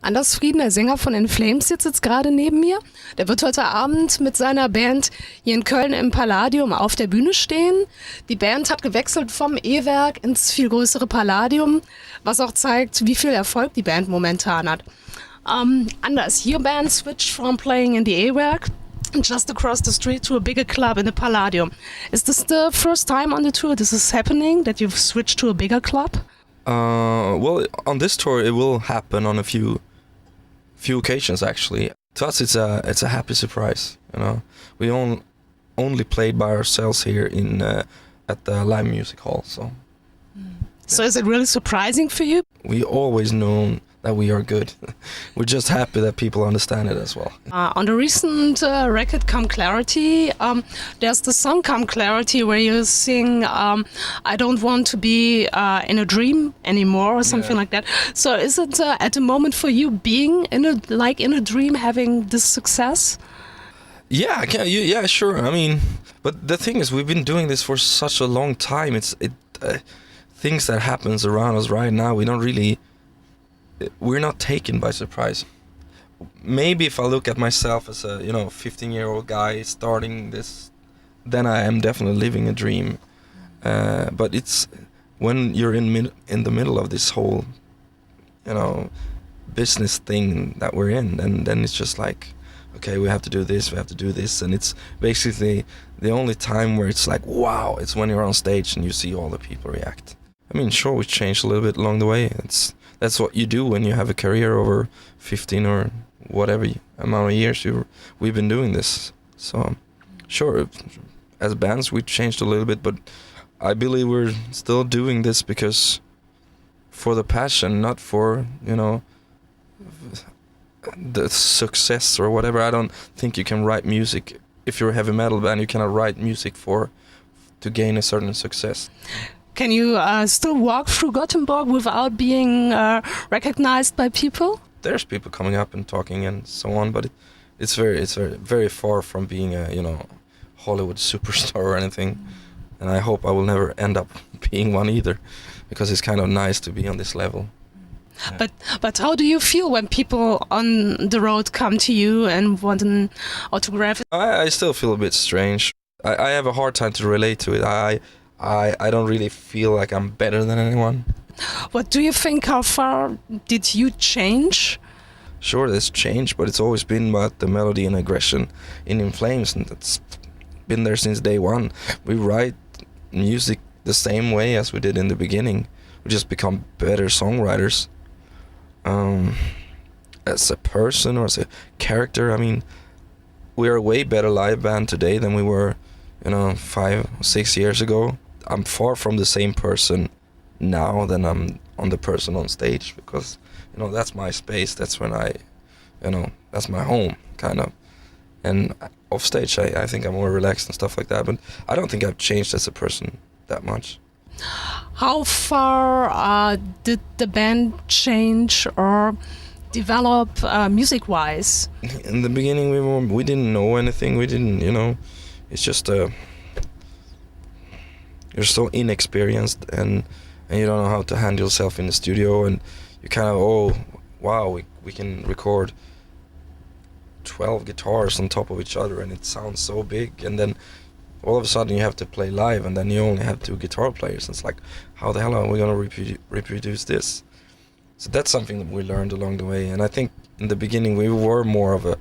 Anders Frieden, der Sänger von In Flames, sitzt jetzt gerade neben mir. Der wird heute Abend mit seiner Band hier in Köln im Palladium auf der Bühne stehen. Die Band hat gewechselt vom E-Werk ins viel größere Palladium, was auch zeigt, wie viel Erfolg die Band momentan hat. Anders, your band switched from playing in the E-Werk just across the street to a bigger club in the Palladium. Is this the first time on the tour this is happening, that you've switched to a bigger club? Well, on this tour it will happen on a few occasions actually. To us, it's a happy surprise. You know, we only played by ourselves here in at the live music hall. So is it really surprising for you? We always known that we are good. We're just happy that people understand it as well. On the recent record Come Clarity, there's the song Come Clarity where you sing I don't want to be in a dream anymore or something like that. So is it at the moment for you being in a dream, having this success? Yeah, yeah, sure. I mean, but the thing is, we've been doing this for such a long time. Things that happens around us right now, we're not taken by surprise. Maybe if I look at myself as a 15-year-old guy starting this, then I am definitely living a dream. But it's when you're in the middle of this whole business thing that we're in, and then it's just like, okay, we have to do this, and it's basically the only time where it's like, wow, it's when you're on stage and you see all the people react. I mean, sure, we changed a little bit along the way. That's what you do when you have a career over 15 or whatever amount of years we've been doing this. So, sure, as bands we changed a little bit, but I believe we're still doing this because for the passion, not for, the success or whatever. I don't think you can write music. If you're a heavy metal band, you cannot write music to gain a certain success. Can you still walk through Gothenburg without being recognized by people? There's people coming up and talking and so on, but it's very very far from being a Hollywood superstar or anything. And I hope I will never end up being one either, because it's kind of nice to be on this level. Yeah. But how do you feel when people on the road come to you and want an autograph? I still feel a bit strange. I have a hard time to relate to it. I don't really feel like I'm better than anyone. What do you think? How far did you change? Sure, there's change, but it's always been about the melody and aggression in Flames, and that's been there since day one. We write music the same way as we did in the beginning. We just become better songwriters. As a person or as a character, I mean, we are a way better live band today than we were, 5 or 6 years ago. I'm far from the same person now than I'm on the person on stage, because, that's my space. That's when that's my home, kind of. And off stage, I think I'm more relaxed and stuff like that. But I don't think I've changed as a person that much. How far did the band change or develop music-wise? In the beginning, we didn't know anything. We didn't, it's just you're so inexperienced and you don't know how to handle yourself in the studio, and you kind of, we can record 12 guitars on top of each other and it sounds so big, and then all of a sudden you have to play live and then you only have 2 guitar players. It's like, how the hell are we going to reproduce this? So that's something that we learned along the way, and I think in the beginning we were more of a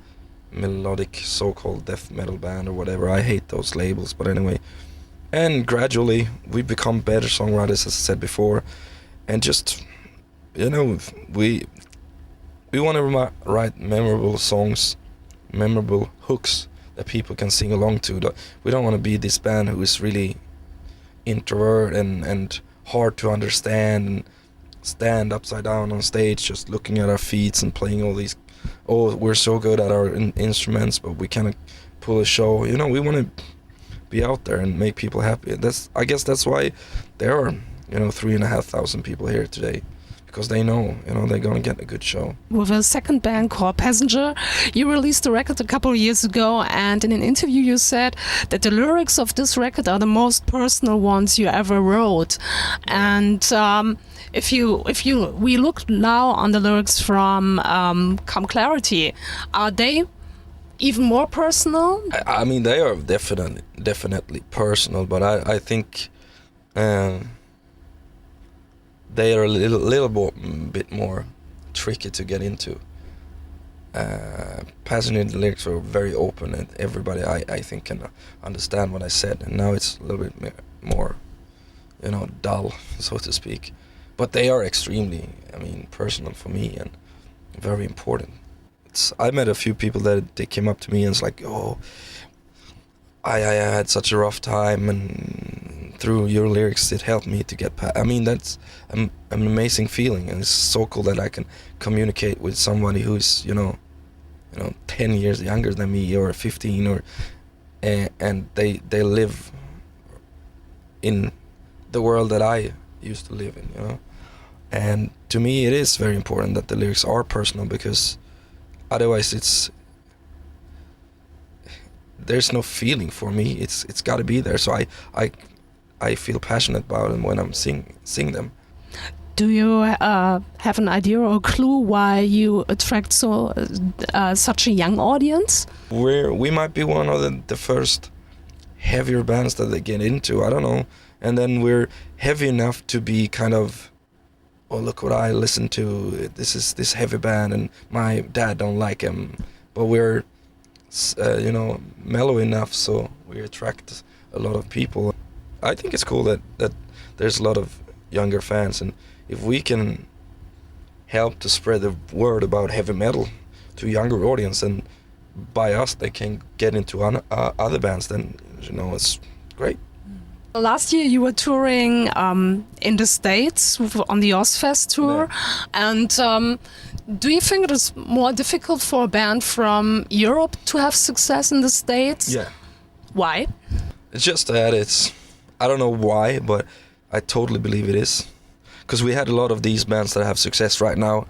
melodic so-called death metal band or whatever. I hate those labels, but anyway. And gradually we become better songwriters, as I said before, and just, we want to write memorable songs, memorable hooks that people can sing along to. We don't want to be this band who is really introvert and hard to understand and stand upside down on stage just looking at our feet and playing all these, we're so good at our instruments but we cannot pull a show. We want to be out there and make people happy. I guess that's why there are 3,500 people here today, because they know, they're gonna get a good show. With a second band called Passenger, you released a record a couple of years ago, and in an interview you said that the lyrics of this record are the most personal ones you ever wrote. And we look now on the lyrics from Come Clarity, are they even more personal? I mean, they are definitely personal, but I think they are a little bit more tricky to get into. Passionate lyrics are very open, and everybody I think can understand what I said. And now it's a little bit more, dull, so to speak. But they are extremely, personal for me and very important. I met a few people that they came up to me and it's like, oh, I had such a rough time, and through your lyrics it helped me to get past. That's an amazing feeling, and it's so cool that I can communicate with somebody who's 10 years younger than me, or 15, and they live in the world that I used to live in, And to me it is very important that the lyrics are personal, because otherwise there's no feeling for me. It's got to be there. So I feel passionate about them when I'm sing them. Do you have an idea or a clue why you attract such a young audience? We might be one of the first heavier bands that they get into. I don't know. And then we're heavy enough to be kind of, oh, look what I listen to. This is this heavy band, and my dad don't like him. But we're, mellow enough, so we attract a lot of people. I think it's cool that there's a lot of younger fans, and if we can help to spread the word about heavy metal to a younger audience, and by us they can get into other bands, then it's great. Last year you were touring in the States on the Ozfest tour, and do you think it is more difficult for a band from Europe to have success in the States? Yeah. Why? It's just that I don't know why, but I totally believe it is. Because we had a lot of these bands that have success right now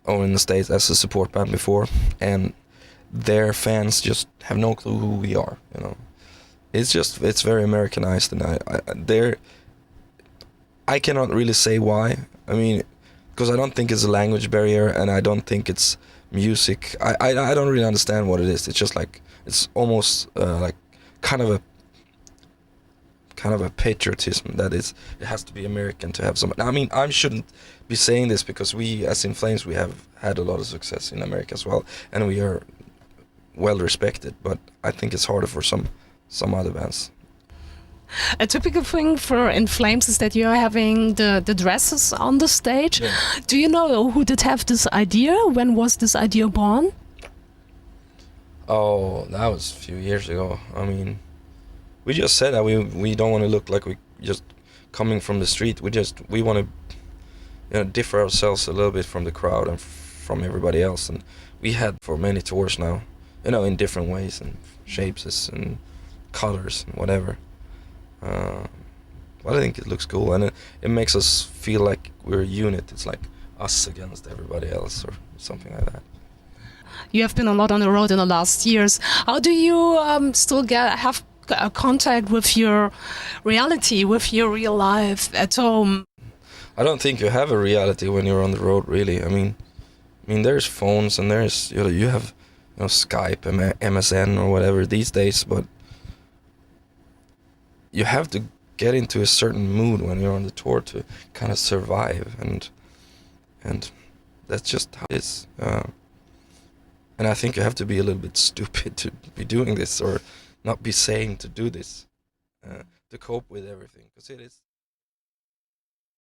over in the States as a support band before, and their fans just have no clue who we are, It's very Americanized, and I cannot really say why. Because I don't think it's a language barrier, and I don't think it's music. I don't really understand what it is. It's just like, it's almost like kind of a patriotism that it has to be American to have some. I shouldn't be saying this, because we, as In Flames, we have had a lot of success in America as well, and we are well respected. But I think it's harder for some other bands. A typical thing for In Flames is that you're having the dresses on the stage. Yeah. Do you know who did have this idea? When was this idea born? Oh, that was a few years ago. We just said that we don't want to look like we just coming from the street. We want to differ ourselves a little bit from the crowd and from everybody else. And we had for many tours now, in different ways and shapes and colors and whatever. But I think it looks cool, and it makes us feel like we're a unit. It's like us against everybody else, or something like that. You have been a lot on the road in the last years. How do you still have contact with your reality, with your real life at home? I don't think you have a reality when you're on the road, really. There's phones, and there's you have Skype, MSN or whatever these days, but you have to get into a certain mood when you're on the tour to kind of survive, and that's just how it is. And I think you have to be a little bit stupid to be doing this, or not be saying to do this, to cope with everything, because it is.